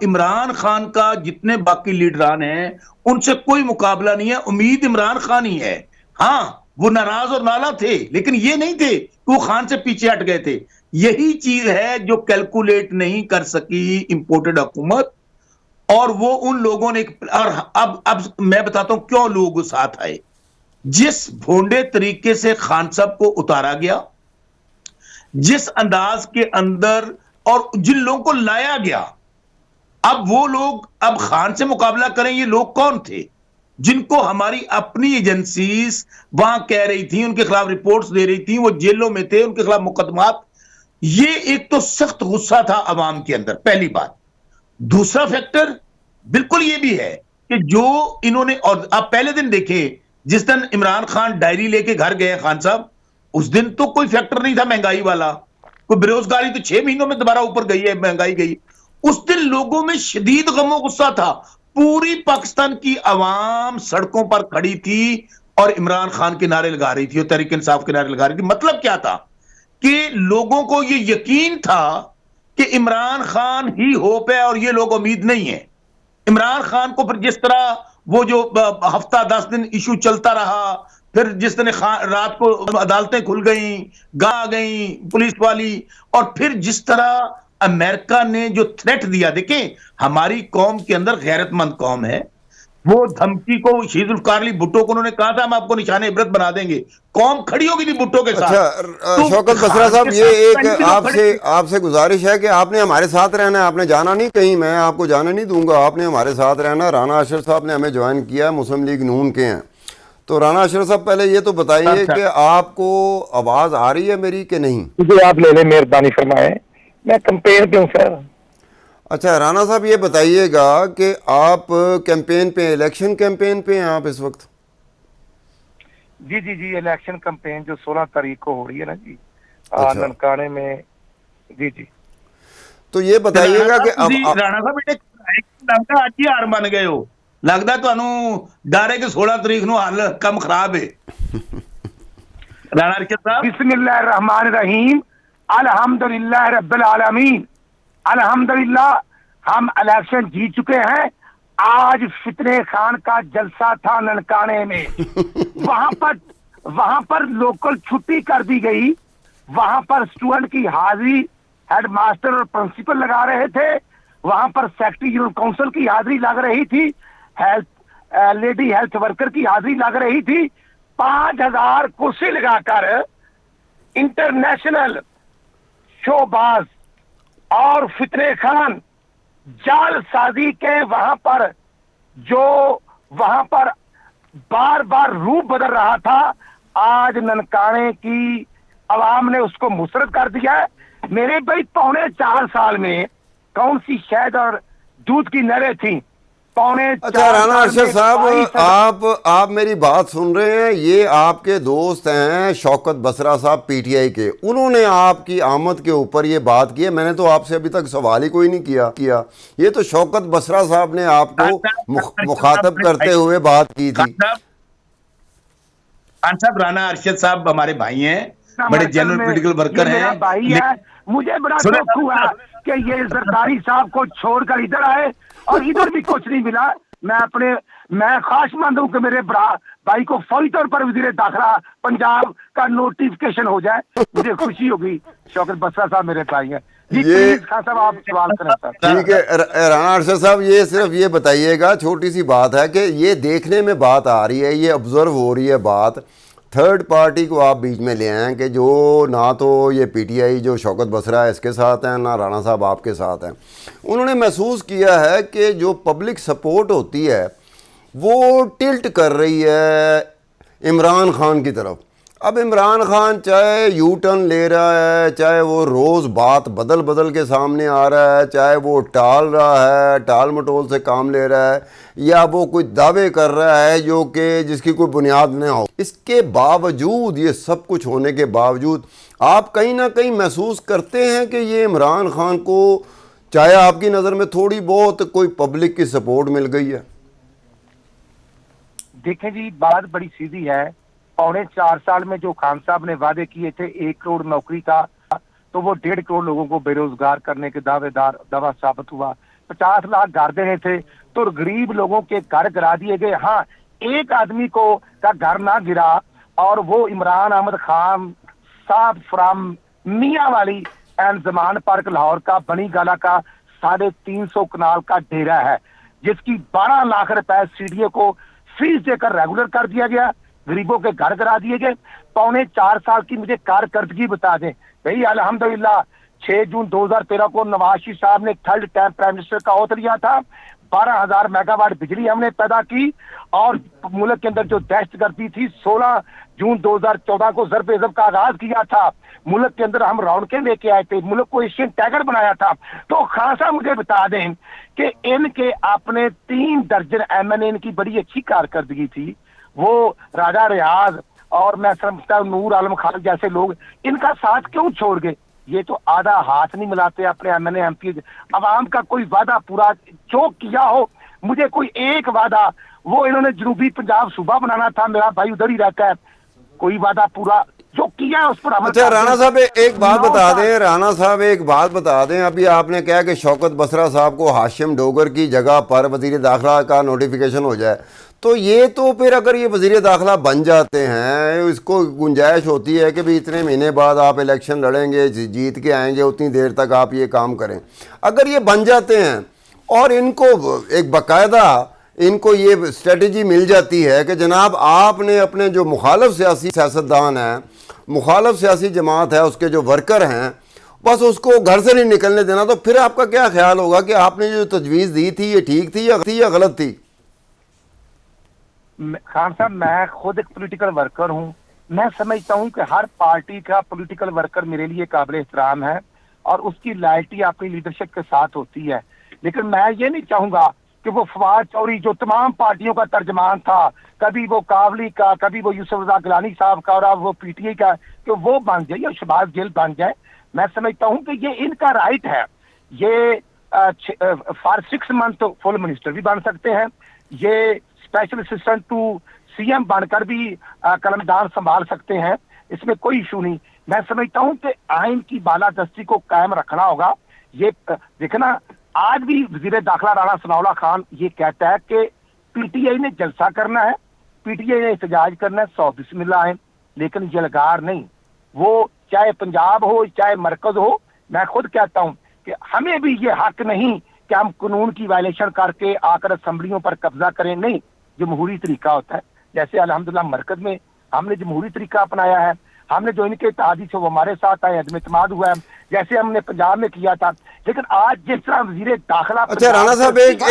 इमरान खान का जितने बाकी लीडरान हैं उनसे कोई मुकाबला नहीं है, उम्मीद इमरान खान ही है। हाँ, वो नाराज और नाला थे, लेकिन ये नहीं थे कि वो खान से पीछे हट गए थे। यही चीज है जो कैलकुलेट नहीं कर सकी इंपोर्टेड हुकूमत, और वो उन लोगों ने और अब मैं बताता हूं क्यों लोग साथ आए। जिस भोंडे तरीके से खान साहब को उतारा गया, जिस अंदाज के अंदर और जिन लोगों को लाया गया, अब वो लोग अब खान से मुकाबला करें, ये लोग कौन थे जिनको हमारी अपनी एजेंसीज वहां कह रही थी, उनके खिलाफ रिपोर्ट्स दे रही थी, वो जेलों में थे, उनके खिलाफ मुकदमात। ये एक तो सख्त गुस्सा था अवाम के अंदर, पहली बात। दूसरा फैक्टर बिल्कुल ये भी है कि जो इन्होंने, और आप पहले दिन देखे जिस दिन इमरान खान डायरी लेके घर गए खान साहब, उस दिन तो कोई फैक्टर नहीं था महंगाई वाला, कोई बेरोजगारी तो 6 महीनों में दोबारा ऊपर गई है, महंगाई गई। उस दिन लोगों में शदीद गमो गुस्सा था, पूरी पाकिस्तान की आवाम सड़कों पर खड़ी थी और इमरान खान के नारे लगा रही थी और तहरीक इंसाफ के नारे लगा रही थी। मतलब क्या था कि लोगों को यह यकीन था कि इमरान खान ही होप है और ये लोग उम्मीद नहीं है। इमरान खान को फिर जिस तरह वो जो हफ्ता 10 दिन इशू चलता रहा, फिर जिस दिन रात को अदालतें खुल गई, गा गई पुलिस वाली, और फिर जिस तरह अमेरिका ने जो थ्रेट दिया, देखें हमारी कौम के अंदर गैरतमंद कौम है, वो धमकी को शहीद जुल्फिकार अली भुट्टो को उन्होंने कहा था हम आपको निशाने इबरत बना देंगे, कौम खड़ी होगी थी भुट्टो के साथ। अच्छा तो शौकत बसरा साहब, ये एक आपसे गुजारिश है कि आपने हमारे साथ रहना है, आपने जाना नहीं कहीं, मैं आपको जाने नहीं दूंगा, आपने हमारे साथ रहना। राना अशरफ साहब ने हमें ज्वाइन किया, मुस्लिम लीग नून के हैं। तो राना अशरफ साहब पहले ये तो बताइए कि आपको आवाज आ रही है मेरी कि नहीं? मुझे आप ले लें, मेहरबानी फरमाए, मैं कैंपेन पे हूँ सर। अच्छा राना साहब ये बताइएगा कि आप कैंपेन पे, इलेक्शन कैंपेन पे हैं आप इस वक्त? जी जी जी, इलेक्शन कैंपेन जो 16 तारीख को हो रही है ना जी, अच्छा। ननकाने में। जी जी, तो ये बताइएगा कि अब राणा साहब लगता आज ही हार बन गए हो, लगता ਤੁਹਾਨੂੰ डर है कि 16 तारीख ਨੂੰ हाल कम खराब है। राणा अरशद साहब, बिस्मिल्लाह रहमान रहीम, अल्हम्दुलिल्लाह रब्बिल आलमीन, अल्हम्दुलिल्लाह हम इलेक्शन जीत चुके हैं। आज फितरे खान का जलसा था ननकाने में। वहां पर लोकल छुट्टी कर दी गई, वहां पर स्टूडेंट की हाजिरी हेडमास्टर और प्रिंसिपल लगा रहे थे, वहां पर सेक्रेटरी जनरल काउंसिल की हाजिरी लग रही थी, लेडी हेल्थ वर्कर की हाजिरी लग रही थी। 5000 कुर्सी लगाकर इंटरनेशनल शोबाज और फितरे खान जालसाजी के वहां पर बार बार रूप बदल रहा था, आज ननकाने की आवाम ने उसको मुसरत कर दिया है। मेरे भाई 4.25 साल में कौन सी शहद और दूध की नहरें थी? अच्छा राना अरशद साहब, आप मेरी बात सुन रहे हैं? ये आपके दोस्त हैं शौकत बसरा साहब पीटीआई के, उन्होंने आपकी आमद के ऊपर ये बात की है। मैंने तो आपसे अभी तक सवाल ही कोई नहीं किया। ये तो शौकत बसरा साहब ने आपको मुखातब करते हुए बात की थी। खान साहब, राना अरशद साहब हमारे भाई हैं, बड़े जेन्युइन पॉलिटिकल वर्कर हैं। भाई है, मुझे बड़ा दुख हुआ कि ये जरदारी साहब को छोड़कर इधर आए और इधर भी कुछ नहीं मिला। मैं ख्वाहिशमंद हूँ कि मेरे भाई को फौरी तौर पर वज़ीर दाखिला पंजाब का नोटिफिकेशन हो जाए, मुझे खुशी होगी। शौकत बसरा साहब मेरे भाई हैं। ये खान साहब आप सवाल करें सर। ठीक है राना अरशद साहब, ये सिर्फ ये बताइएगा, छोटी सी बात है कि ये देखने में बात आ रही है, ये ऑब्जर्व हो रही है बात, थर्ड पार्टी को आप बीच में ले आए कि जो ना तो ये पीटीआई जो शौकत बसरा है इसके साथ हैं, ना राणा साहब आपके साथ हैं। उन्होंने महसूस किया है कि जो पब्लिक सपोर्ट होती है वो टिल्ट कर रही है इमरान खान की तरफ। अब इमरान खान चाहे यू टर्न ले रहा है, चाहे वो रोज़ बात बदल के सामने आ रहा है, चाहे वो टाल रहा है, टाल मटोल से काम ले रहा है, या वो कोई दावे कर रहा है जो कि जिसकी कोई बुनियाद न हो, इसके बावजूद, ये सब कुछ होने के बावजूद आप कहीं ना कहीं महसूस करते हैं कि ये इमरान खान को चाहे आपकी नज़र में थोड़ी बहुत कोई पब्लिक की सपोर्ट मिल गई है? देखें जी, बात बड़ी सीधी है। 4.25 साल में जो खान साहब ने वादे किए थे 1 करोड़ नौकरी का, तो वो 1.5 करोड़ लोगों को बेरोजगार करने के दावा साबित हुआ। 50 लाख घर देने थे तो गरीब लोगों के घर गिरा दिए गए। हाँ, एक आदमी का घर ना गिरा, और वो इमरान अहमद खान साहब फ्राम मियाँ वाली एंड जमान पार्क लाहौर का बनी गाला का 350 कनाल का डेरा है। जिसकी 12 लाख रुपए सीडीए को फीस देकर रेगुलर कर दिया गया, गरीबों के घर करा दिए गए। 4.25 साल की मुझे कारकर्दगी बता दें भाई। अल्हम्दुलिल्लाह 6 जून 2013 को नवाज शरीफ साहब ने थर्ड टाइम प्राइम मिनिस्टर का ओहदा लिया था। 12,000 मेगावाट बिजली हमने पैदा की और मुल्क के अंदर जो दहशतगर्दी थी 16 जून 2014 को ज़रब-ए-ज़ब का आगाज किया था। मुल्क के अंदर हम रौनकें लेके आए थे, मुल्क को एशियन टाइगर बनाया था। तो खान साहब मुझे बता दें कि इनके अपने 3 दर्जन एमएनए इनकी बड़ी अच्छी कारकर्दगी थी। वो राजा रियाज और मैं समझता हूं नूर आलम खान जैसे लोग इनका साथ क्यों छोड़ गए? ये तो आधा हाथ नहीं मिलाते अपने एमएनए एमपी। अवाम का कोई वादा पूरा जो किया हो, मुझे कोई एक वादा, वो इन्होंने जनूबी पंजाब सूबा बनाना था, मेरा भाई उधर ही रहता है, कोई वादा पूरा जो किया है उस पर अमल। अच्छा राणा साहब एक बात बता दें, राणा साहब एक बात बता दें, अभी आपने कहा कि शौकत बसरा साहब को हाशिम डोगर की जगह पर वजीर दाखिला का नोटिफिकेशन हो जाए, तो ये तो फिर अगर ये वजीर दाखिला बन जाते हैं, इसको गुंजाइश होती है कि भी इतने महीने बाद आप इलेक्शन लड़ेंगे, जीत के आएंगे, उतनी देर तक आप ये काम करें। अगर ये बन जाते हैं और इनको एक बाकायदा इनको ये स्ट्रेटजी मिल जाती है कि जनाब आपने अपने जो मुखालफ सियासी सियासतदान हैं, मुखालफ सियासी जमात है, उसके जो वर्कर हैं, बस उसको घर से नहीं निकलने देना, तो फिर आपका क्या ख्याल होगा कि आपने जो तजवीज़ दी थी ये ठीक थी या गलत थी? खान साहब मैं खुद एक पॉलिटिकल वर्कर हूं। मैं समझता हूं कि हर पार्टी का पॉलिटिकल वर्कर मेरे लिए काबिल एहतराम है और उसकी लॉयल्टी अपनी लीडरशिप के साथ होती है। लेकिन मैं ये नहीं चाहूंगा कि वो फवाद चौधरी जो तमाम पार्टियों का तर्जमान था, कभी वो कावली का, कभी वो यूसुफ रजा गिलानी साहब का और अब वो पीटीआई का, कि वो बन जाए या शहबाज गिल बन जाए। मैं समझता हूं कि ये इनका राइट है। ये फॉर 6 मंथ फुल मिनिस्टर भी बन सकते हैं, ये स्पेशल असिस्टेंट टू सीएम बनकर भी कलमदान संभाल सकते हैं, इसमें कोई इशू नहीं। मैं समझता हूं कि आइन की बालादस्ती को कायम रखना होगा। ये देखना, आज भी वजीर दाखिला राणा सनाउल्लाह खान ये कहता है कि पीटीआई ने जलसा करना है, पीटीआई ने एहतजाज करना है, 100 बिस्मिल्लाह है, लेकिन जलगार नहीं। वो चाहे पंजाब हो चाहे मरकज हो, मैं खुद कहता हूं कि हमें भी ये हक नहीं कि हम कानून की वायलेशन करके आकर असम्बलियों पर कब्जा करें। नहीं, जमहूरी तरीका होता है। जैसे अल्हम्दुलिल्लाह मरकज में हमने जमहूरी तरीका अपनाया है, हमने जो इनके इत्तेहादी से वो हमारे साथ आए, अदम इत्तेमाद हुआ है, जैसे हमने पंजाब में किया था। लेकिन आज जिस तरह वजीर दाखिला। अच्छा राणा साहब एक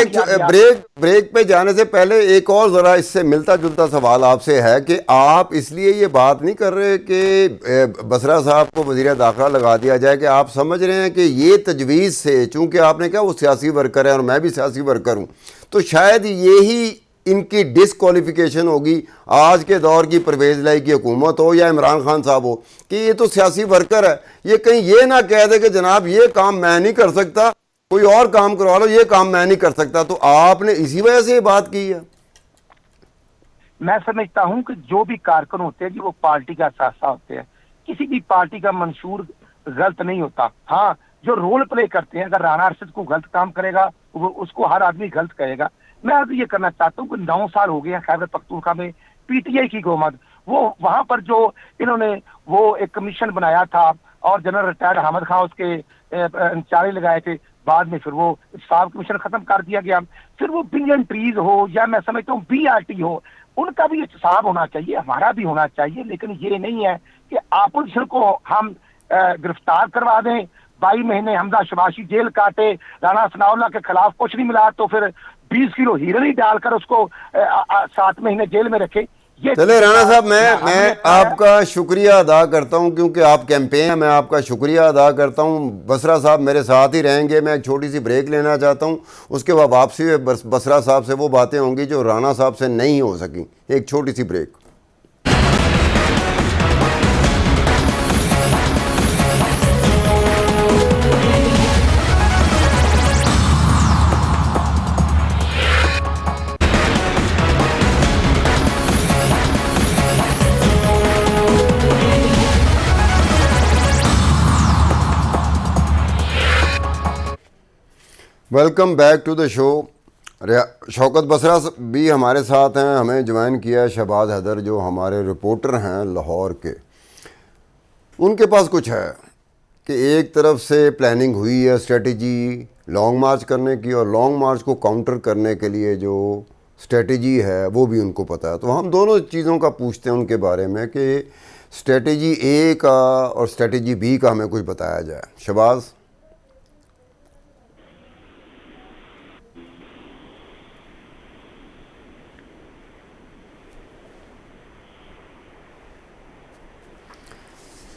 ब्रेक पे जाने से पहले एक और ज़रा इससे मिलता जुलता सवाल आपसे है कि आप इसलिए ये बात नहीं कर रहे कि बसरा साहब को वजीर दाखिला लगा दिया जाए कि आप समझ रहे हैं कि ये तजवीज़ से, चूँकि आपने कहा वो सियासी वर्कर है और मैं भी सियासी वर्कर हूँ, तो शायद यही इनकी डिसक्वालिफिकेशन होगी आज के दौर की परवेज़ लाई की हुकूमत हो या इमरान खान साहब हो, कि ये तो सियासी वर्कर है, ये कहीं ये ना कह दे कि जनाब ये काम मैं नहीं कर सकता, कोई और काम करवा लो, ये काम मैं नहीं कर सकता। तो आपने इसी वजह से ये बात की है। मैं समझता हूं कि जो भी कारकुन होते हैं कि वो पार्टी का सासा होते हैं, किसी भी पार्टी का मंशूर गलत नहीं होता। हाँ, जो रोल प्ले करते हैं, अगर राणा अरशद को गलत काम करेगा वो उसको हर आदमी गलत कहेगा। मैं अब ये करना चाहता हूँ कि 9 साल हो गए हैं खैबर पख्तूनख्वा में पीटीआई की हुकूमत, वो वहां पर जो इन्होंने वो एक कमीशन बनाया था और जनरल रिटायर्ड हामिद खान उसके चारे लगाए थे, बाद में फिर वो साहब कमीशन खत्म कर दिया गया। फिर वो बिलियन ट्रीज हो या मैं समझता हूँ बीआरटी हो, उनका भी हिसाब होना चाहिए, हमारा भी होना चाहिए। लेकिन ये नहीं है कि अपोजिशन को हम गिरफ्तार करवा दें, 22 महीने हमजा शबाशी जेल काटे, राणा सनाउल्लाह के खिलाफ कुछ नहीं मिला तो फिर 20 किलो हीरोइन ही डालकर उसको 7 महीने जेल में रखे। चले राणा साहब, मैं आपका शुक्रिया अदा करता हूं क्योंकि आप कैंपेन है, मैं आपका शुक्रिया अदा करता हूं। बसरा साहब मेरे साथ ही रहेंगे, मैं एक छोटी सी ब्रेक लेना चाहता हूं, उसके बाद वापसी में बसरा साहब से वो बातें होंगी जो राणा साहब से नहीं हो सकी। एक छोटी सी break. Welcome back to the show. Shaukat Basra भी हमारे साथ हैं, हमें ज्वाइन किया है शहबाज हैदर जो हमारे रिपोर्टर हैं लाहौर के। उनके पास कुछ है कि एक तरफ से प्लानिंग हुई है, स्ट्रेटजी लॉन्ग मार्च करने की, और लॉन्ग मार्च को काउंटर करने के लिए जो स्ट्रेटजी है वो भी उनको पता है। तो हम दोनों चीज़ों का पूछते हैं उनके बारे में कि स्ट्रेटजी ए का और स्ट्रेटजी बी का हमें कुछ बताया जाए। शबाज।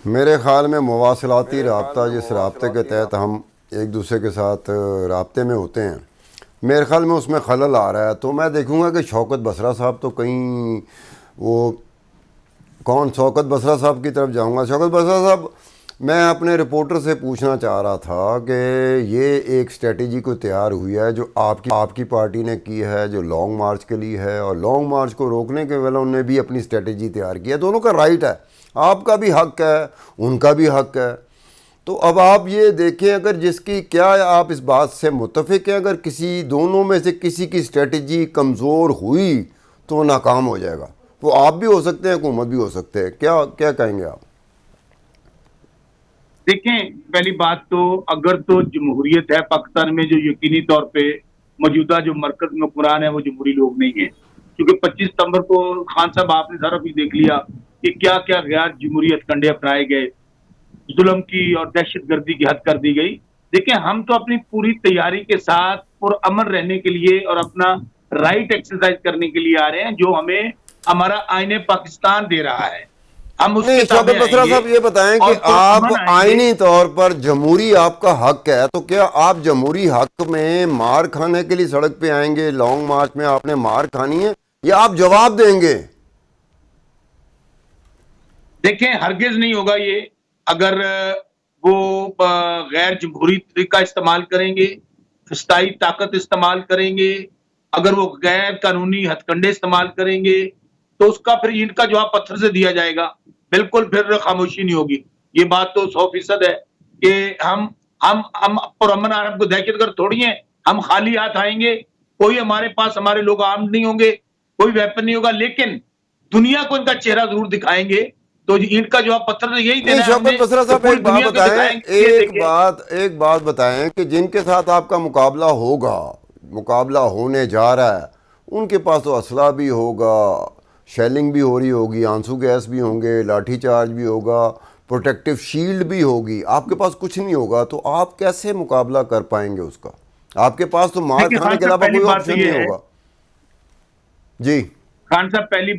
मेरे ख़्याल में मवासिलाती रब्ता, जिस रब्ते के तहत हम एक दूसरे के साथ रब्ते में होते हैं, मेरे ख़्याल में उसमें खलल आ रहा है। तो मैं देखूँगा कि शौकत बसरा साहब तो कहीं वो कौन, शौकत बसरा साहब की तरफ जाऊँगा। शौकत बसरा साहब, मैं अपने रिपोर्टर से पूछना चाह रहा था कि ये एक स्ट्रेटजी को तैयार हुई है जो आपकी पार्टी ने की है, जो लॉन्ग मार्च के लिए है, और लॉन्ग मार्च को रोकने के वालों ने भी अपनी स्ट्रेटजी तैयार की है। दोनों का राइट है, आपका भी हक है, उनका भी हक है। तो अब आप ये देखें, अगर जिसकी क्या आप इस बात से मुत्तफिक हैं, अगर किसी दोनों में से किसी की स्ट्रेटजी कमज़ोर हुई तो नाकाम हो जाएगा। वो आप भी हो सकते हैं, हुकूमत भी हो सकते हैं। क्या क्या कहेंगे आप? देखें, पहली बात तो अगर तो जमहूरियत है पाकिस्तान में, जो यकीनी तौर पे मौजूदा जो मरकज में हुक्मरान है वो जमहूरी लोग नहीं है, क्योंकि 25 सितंबर को खान साहब आपने सारा कुछ देख लिया कि क्या क्या गैर जमहूरियत कंडे अपनाए गए, जुल्म की और दहशतगर्दी की हद कर दी गई। देखिए, हम तो अपनी पूरी तैयारी के साथ पुरअमन रहने के लिए और अपना राइट एक्सरसाइज करने के लिए आ रहे हैं, जो हमें हमारा आईने पाकिस्तान दे रहा है। हम उसके नहीं, शौकत बसरा साहब ये बताएं कि आप आईनी तौर पर जमहूरी आपका हक है, तो क्या आप जमहूरी हक में मार खाने के लिए सड़क पे आएंगे? लॉन्ग मार्च में आपने मार खानी है या आप जवाब देंगे? देखें, हरगिज नहीं होगा ये। अगर वो गैर जमहूरी तरीका इस्तेमाल करेंगे, फिस्ताई ताकत इस्तेमाल करेंगे, अगर वो गैर कानूनी हथकंडे इस्तेमाल करेंगे, तो उसका फिर इनका जवाब पत्थर से दिया जाएगा। बिल्कुल फिर खामोशी नहीं होगी। ये बात तो 100% है कि हम पुरअमन, आपको दहशतगर्द थोड़ी हैं, हम खाली हाथ आएंगे। कोई हमारे पास, हमारे लोग आर्म्ड नहीं होंगे, कोई वेपन नहीं होगा, लेकिन दुनिया को इनका चेहरा जरूर दिखाएंगे। तो इनका जवाब पत्थर से यही देना है। शौकत बसरा साहब, एक बात बताएं, एक बात बताएं कि जिनके साथ आपका मुकाबला होगा, मुकाबला होने जा रहा है, उनके पास तो असला भी होगा, शेलिंग भी हो रही होगी, आंसू गैस भी होंगे, लाठी चार्ज भी होगा, प्रोटेक्टिव शील्ड भी होगी। आपके पास कुछ नहीं होगा, तो आप कैसे मुकाबला कर पाएंगे उसका? आपके पास तो मार खाने के अलावा कोई ऑप्शन नहीं होगा। जी खान साहब, पहली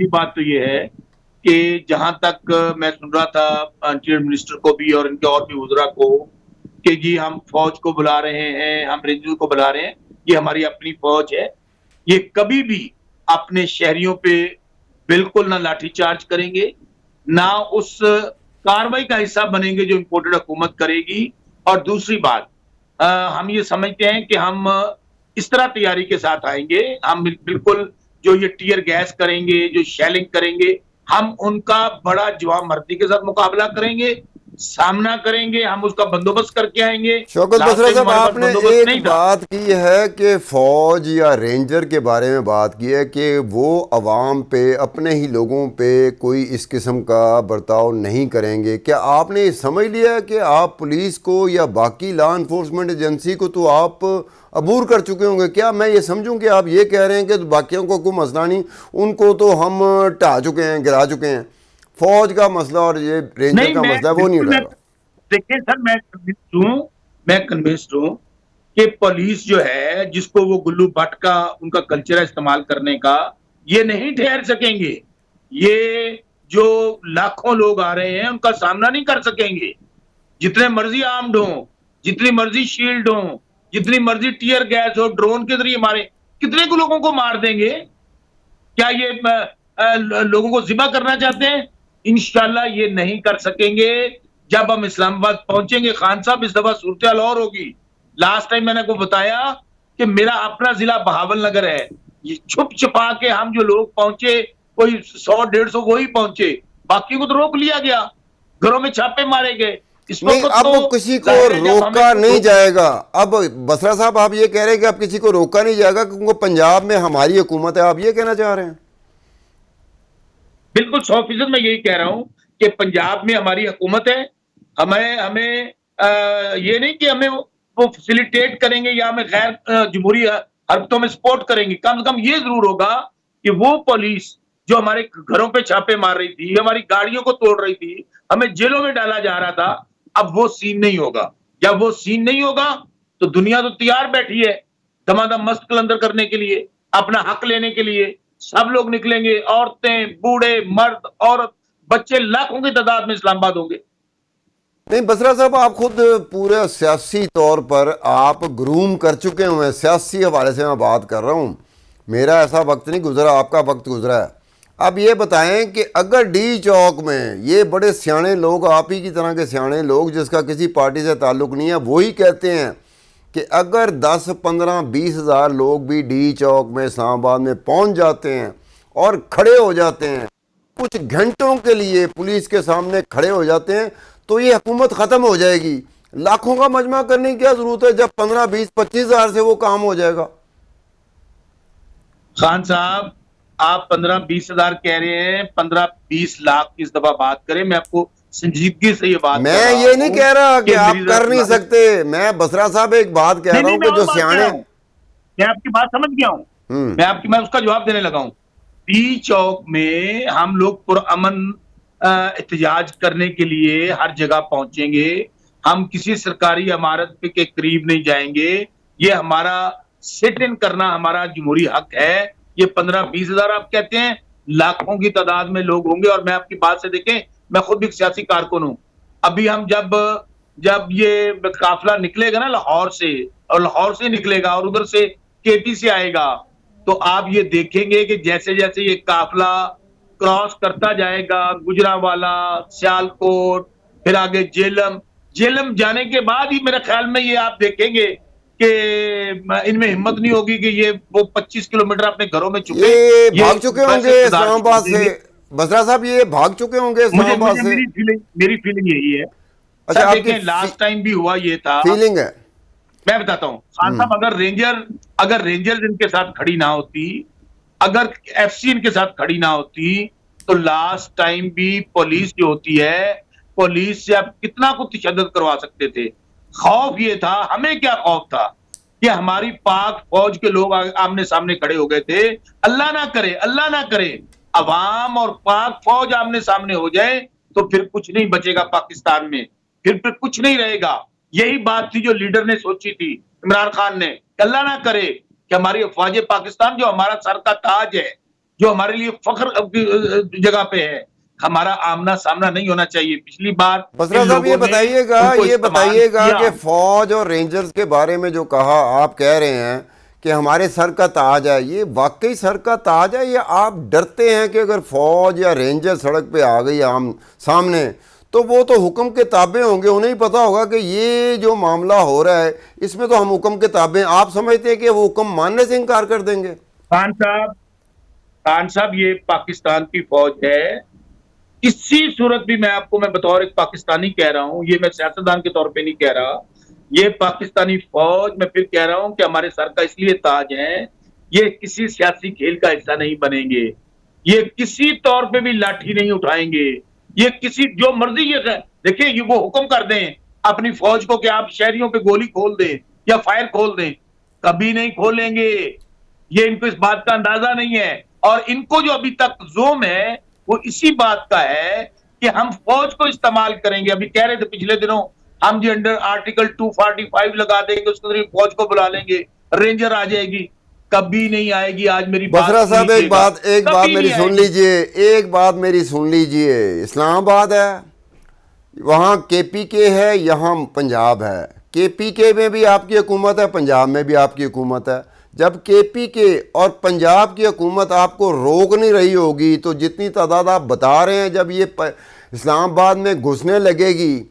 बात तो ये है कि जहां तक मैं सुन रहा था चीफ मिनिस्टर को भी और इनके और भी वज़रा को कि जी हम फौज को बुला रहे हैं, हम रेंजर्स को बुला रहे हैं, ये हमारी अपनी फौज है। ये कभी भी अपने शहरियों पे बिल्कुल ना लाठीचार्ज करेंगे, ना उस कार्रवाई का हिस्सा बनेंगे जो इंपोर्टेड हुकूमत करेगी। और दूसरी बात, हम ये समझते हैं कि हम इस तरह तैयारी के साथ आएंगे, हम बिल्कुल जो ये टीयर गैस करेंगे, जो शेलिंग करेंगे, हम उनका बड़ा जवाबमर्दी के साथ मुकाबला करेंगे, सामना करेंगे, हम उसका बंदोबस्त करके आएंगे। शौकत बसरा साहब, आपने एक बात की है कि फौज या रेंजर के बारे में बात की है कि वो अवाम पे, अपने ही लोगों पे कोई इस किस्म का बर्ताव नहीं करेंगे। क्या आपने ये समझ लिया है कि आप पुलिस को या बाकी लॉ इन्फोर्समेंट एजेंसी को तो आप अबूर कर चुके होंगे? क्या मैं ये समझूं कि आप ये कह रहे हैं कि बाकियों को कोई मसला नहीं, उनको तो हम ढा चुके हैं, गिरा चुके हैं, फौज का मसला और ये रेंजर का मसला वो नहीं उठाएगा? देखिए सर, मैं कन्विंस्ड हूं कि पुलिस जो है, जिसको वो गुल्लू भट्ट का उनका कल्चर है इस्तेमाल करने का, ये नहीं ठहर सकेंगे। ये जो लाखों लोग आ रहे हैं उनका सामना नहीं कर सकेंगे। जितने मर्जी आर्म्ड हो, जितनी मर्जी शील्ड हो, जितनी मर्जी टीयर गैस हो, ड्रोन के जरिए मारे, कितने को लोगों को मार देंगे? क्या ये लोगों को जिबा करना चाहते हैं? इंशाल्लाह ये नहीं कर सकेंगे। जब हम इस्लामाबाद पहुंचेंगे खान साहब, इस दफा सूरत और होगी। लास्ट टाइम मैंने आपको बताया कि मेरा अपना जिला बहावलनगर है, ये छुप छुपा के हम जो लोग पहुंचे, कोई 100-150 वो ही पहुंचे, बाकी को तो रोक लिया गया, घरों में छापे मारे गए। नहीं, अब तो किसी को रोका नहीं जाएगा। अब बसरा साहब, आप ये कह रहे हैं कि अब किसी को रोका नहीं जाएगा क्योंकि पंजाब में हमारी हुकूमत है, आप ये कहना चाह रहे हैं? बिल्कुल 100% मैं यही कह रहा हूं कि पंजाब में हमारी हुकूमत है। हमें ये नहीं कि हमें वो फैसिलिटेट करेंगे या हमें गैर जमहूरी हरकतों में सपोर्ट करेंगे। कम से कम ये जरूर होगा कि वो पुलिस जो हमारे घरों पे छापे मार रही थी, हमारी गाड़ियों को तोड़ रही थी, हमें जेलों में डाला जा रहा था, अब वो सीन नहीं होगा। जब वो सीन नहीं होगा तो दुनिया तो तैयार बैठी है दमादम मस्त कलंदर करने के लिए, अपना हक लेने के लिए। सब लोग निकलेंगे, औरतें, बूढ़े, मर्द, औरत, बच्चे लाखों की तादाद में इस्लामाबाद होंगे। नहीं बसरा साहब, आप खुद पूरे सियासी तौर पर आप ग्रूम कर चुके हुए हैं, सियासी हवाले से मैं बात कर रहा हूँ। मेरा ऐसा वक्त नहीं गुजरा, आपका वक्त गुजरा है। अब ये बताएं कि अगर डी चौक में ये बड़े सियाने लोग, आप ही की तरह के सियाने लोग जिसका किसी पार्टी से ताल्लुक़ नहीं है, वही कहते हैं कि अगर 10, 15, 20 हज़ार लोग भी डी चौक में इस्लामाबाद में पहुंच जाते हैं और खड़े हो जाते हैं, कुछ घंटों के लिए पुलिस के सामने खड़े हो जाते हैं, तो ये हुकूमत ख़त्म हो जाएगी। लाखों का मजमा करने की क्या ज़रूरत है जब 15, 20, 25 हज़ार से वो काम हो जाएगा। खान साहब, आप 15-20 हजार कह रहे हैं, 15-20 लाख की इस दफा बात करें। मैं आपको संजीदगी से ये बात मैं ये नहीं कह रहा कि आप कर नहीं सकते। मैं बसरा साहब एक बात कह रहा हूँ कि जो सियाने, मैं आपकी बात समझ गया हूँ, मैं उसका जवाब देने लगा हूँ। डी चौक में हम लोग पुरअमन एहतजाज करने के लिए हर जगह पहुंचेंगे। हम किसी सरकारी इमारत के करीब नहीं जाएंगे। ये हमारा सिट इन करना हमारा जमहूरी हक है। ये 15-20 हजार आप कहते हैं, लाखों की तादाद में लोग होंगे। और मैं आपकी बात से देखें, मैं खुद एक सियासी कारकुन हूं। अभी हम जब ये काफिला निकलेगा ना लाहौर से, और लाहौर से निकलेगा और उधर से केपी से आएगा, तो आप ये देखेंगे कि जैसे जैसे ये काफिला क्रॉस करता जाएगा, गुजरांवाला, सियालकोट, फिर आगे जेलम जाने के बाद ही मेरे ख्याल में ये आप देखेंगे कि इनमें हिम्मत नहीं होगी कि ये वो 25 किलोमीटर अपने घरों में चुके, ये भाग चुके होंगे इस्लामाबाद से। बसरा साहब ये भाग चुके होंगे इस्लामाबाद से। मेरी फीलिंग यही है। अच्छा, देखें लास्ट टाइम भी हुआ ये था। फीलिंग है, मैं बताता हूँ खान साहब, अगर रेंजर्स इनके साथ खड़ी ना होती, अगर एफसी इनके साथ खड़ी ना होती, तो लास्ट टाइम भी पुलिस जो होती है, पुलिस से आप कितना कुछ तशद्दुद करवा सकते थे। खौफ ये था, हमें क्या खौफ था कि हमारी पाक फौज के लोग आमने सामने खड़े हो गए थे। अल्लाह ना करे अवाम और पाक फौज आमने सामने हो जाए तो फिर कुछ नहीं बचेगा पाकिस्तान में, फिर कुछ नहीं रहेगा। यही बात थी जो लीडर ने सोची थी, इमरान खान ने। अल्लाह ना करे कि हमारी अफवाज पाकिस्तान जो हमारा सर का ताज है, जो हमारे लिए फख्र जगह पे है, हमारा आमना सामना नहीं होना चाहिए। पिछली बार बसरा साहब ये बताइएगा कि फौज और रेंजर्स के बारे में जो कहा, आप कह रहे हैं कि हमारे सर का ताज है, ये वाकई सर का ताज है या आप डरते हैं कि अगर फौज या रेंजर सड़क पे आ गई आम सामने तो वो तो हुक्म के ताबे होंगे, उन्हें ही पता होगा कि ये जो मामला हो रहा है इसमें तो हम हुक्म के ताबे। आप समझते हैं कि वो हुक्म मानने से इनकार कर देंगे? खान साहब ये पाकिस्तान की फौज है। किसी सूरत भी मैं बतौर एक पाकिस्तानी कह रहा हूं, ये मैं सियासतदान के तौर पे नहीं कह रहा। ये पाकिस्तानी फौज, मैं फिर कह रहा हूं कि हमारे सर का इसलिए ताज है, ये किसी सियासी खेल का हिस्सा नहीं बनेंगे। ये किसी तौर पे भी लाठी नहीं उठाएंगे। ये किसी जो मर्जी ये देखिए, ये वो हुक्म कर दें अपनी फौज को कि आप शहरियों पे गोली खोल दें या फायर खोल दें, कभी नहीं खोलेंगे। ये इनको इस बात का अंदाजा नहीं है। और इनको जो अभी तक जोम है वो इसी बात का है कि हम फौज को इस्तेमाल करेंगे। अभी कह रहे थे पिछले दिनों, हम जी अंडर आर्टिकल 245 लगा देंगे, उसके जरिए फौज को बुला लेंगे, रेंजर आ जाएगी। कभी नहीं आएगी। आज मेरी बसरा साहब एक बात मेरी सुन लीजिए। इस्लामाबाद है, वहाँ केपीके है, यहाँ पंजाब है। केपीके में भी आपकी हुकूमत है, पंजाब में भी आपकी हुकूमत है। जब केपीके और पंजाब की हुकूमत आपको रोक नहीं रही होगी तो जितनी तादाद आप बता रहे हैं, जब ये इस्लामाबाद में घुसने लगेगी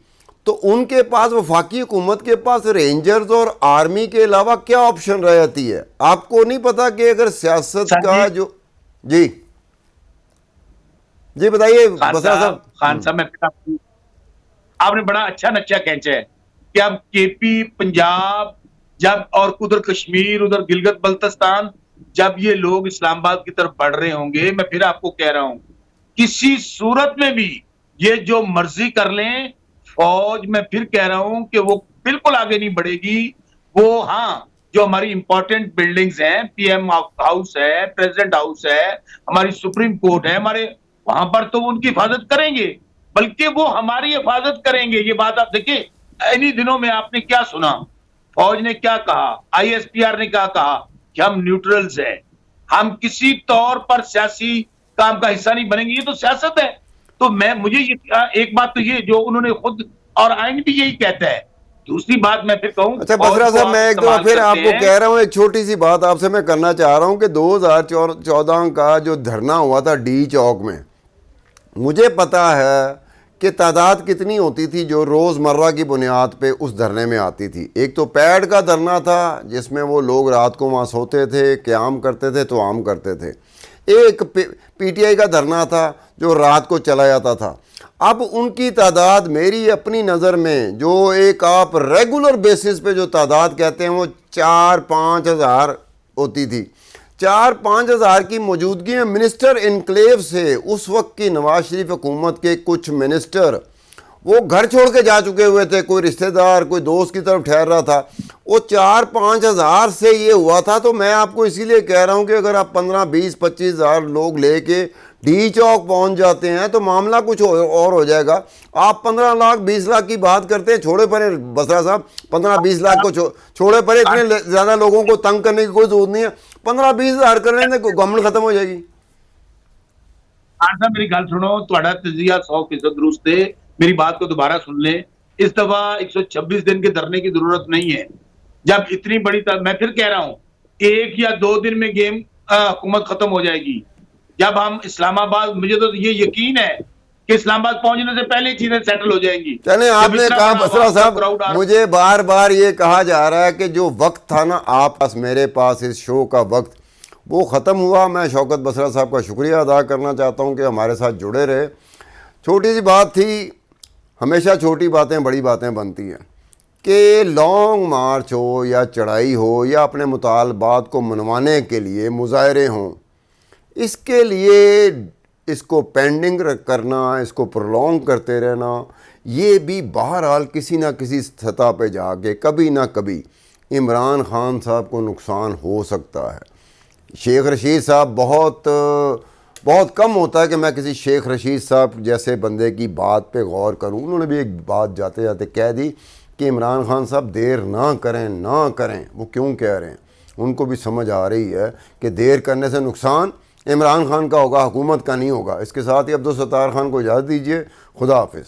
तो उनके पास, वफाकी हुकूमत के पास रेंजर्स और आर्मी के अलावा क्या ऑप्शन रहती है? आपको नहीं पता कि अगर सियासत का जो जी बताइए बसरा साहब। खान साहब, मैं आपने बड़ा अच्छा नक्शा खींचा है कि अब केपी, पंजाब, जब और उधर कश्मीर, उधर गिलगित बल्तिस्तान, जब ये लोग इस्लामाबाद की तरफ बढ़ रहे होंगे, मैं फिर आपको कह रहा हूं, किसी सूरत में भी ये जो मर्जी कर लें, फौज, मैं फिर कह रहा हूं कि वो बिल्कुल आगे नहीं बढ़ेगी। वो हाँ, जो हमारी इंपॉर्टेंट बिल्डिंग्स हैं, पीएम हाउस है, प्रेसिडेंट हाउस है, हमारी सुप्रीम कोर्ट है, हमारे वहां पर तो वो उनकी हिफाजत करेंगे, बल्कि वो हमारी हिफाजत करेंगे। ये बात आप देखिए, इन्हीं दिनों में आपने क्या सुना, फौज ने क्या कहा, आईएसपीआर ने क्या कहा कि हम न्यूट्रल्स हैं, हम किसी तौर पर सियासी काम का हिस्सा नहीं बनेंगे। ये तो सियासत है। तो मुझे ये एक बात तो ये जो उन्होंने खुद, और आइन भी यही कहता है। दूसरी बात मैं फिर कहूं, अच्छा बसरा साहब, मैं एक दो फिर आपको कह रहा हूँ, एक छोटी सी बात आपसे मैं करना चाह रहा हूँ कि 2014 का जो धरना हुआ था डी चौक में, मुझे पता है कि तादाद कितनी होती थी जो रोज़मर्रा की बुनियाद पे उस धरने में आती थी। एक तो पैड का धरना था जिसमें वो लोग रात को वहाँ सोते थे, क़याम करते थे, तो आम करते थे। एक पीटीआई का धरना था जो रात को चला जाता था। अब उनकी तादाद मेरी अपनी नज़र में, जो एक आप रेगुलर बेसिस पे जो तादाद कहते हैं, वो 4-5 हज़ार होती थी। 4-5 हज़ार की मौजूदगी में मिनिस्टर इनक्लेव से उस वक्त की नवाज शरीफ हुकूमत के कुछ मिनिस्टर वो घर छोड़ के जा चुके हुए थे, कोई रिश्तेदार कोई दोस्त की तरफ ठहर रहा था। वो 4-5 हज़ार से ये हुआ था। तो मैं आपको इसीलिए कह रहा हूँ कि अगर आप 15-20-25 हज़ार लोग लेके डी चौक पहुँच जाते हैं तो मामला कुछ और हो जाएगा। आप 15 लाख 20 लाख की बात करते हैं, छोड़े परे बसरा साहब, 15-20 लाख को छोड़े परे, इतने ज़्यादा लोगों को तंग करने की कोई जरूरत नहीं है। 15-20 हज़ार करने से गवर्नमेंट खत्म हो जाएगी। साहब मेरी गल सुनो, ਤੁਹਾਡਾ तजिया 100% दुरुस्त है। मेरी बात को दोबारा सुन लें। इस दफा 126 दिन के धरने की जरूरत नहीं है। जब इतनी बड़ी मैं फिर कह रहा हूं, 1 या 2 दिन में गेम हुकूमत खत्म हो जाएगी। जब हम इस्लामाबाद, मुझे तो ये यकीन है कि इस्लामाबाद पहुंचने से पहले चीजें सेटल हो जाएंगी। चले, आपने कहा बसरा साहब, मुझे बार बार ये कहा जा रहा है कि जो वक्त था ना आप पास, मेरे पास इस शो का वक्त, वो ख़त्म हुआ। मैं शौकत बसरा साहब का शुक्रिया अदा करना चाहता हूँ कि हमारे साथ जुड़े रहे। छोटी सी बात थी, हमेशा छोटी बातें बड़ी बातें बनती हैं, कि लॉन्ग मार्च हो या चढ़ाई हो या अपने मुतालबात को मनवाने के लिए मुजाहरे हों, इसके लिए इसको पेंडिंग करना, इसको प्रोलॉन्ग करते रहना, ये भी बहरहाल किसी ना किसी सतह पे जाके कभी ना कभी इमरान खान साहब को नुकसान हो सकता है। शेख रशीद साहब, बहुत कम होता है कि मैं किसी शेख रशीद साहब जैसे बंदे की बात पे गौर करूं। उन्होंने भी एक बात जाते जाते कह दी कि इमरान खान साहब देर ना करें। वो क्यों कह रहे हैं, उनको भी समझ आ रही है कि देर करने से नुकसान इमरान खान का होगा, हुकूमत का नहीं होगा। इसके साथ ही अब्दुल सत्तार खान को इजाज़त दीजिए। खुदा हाफिज़।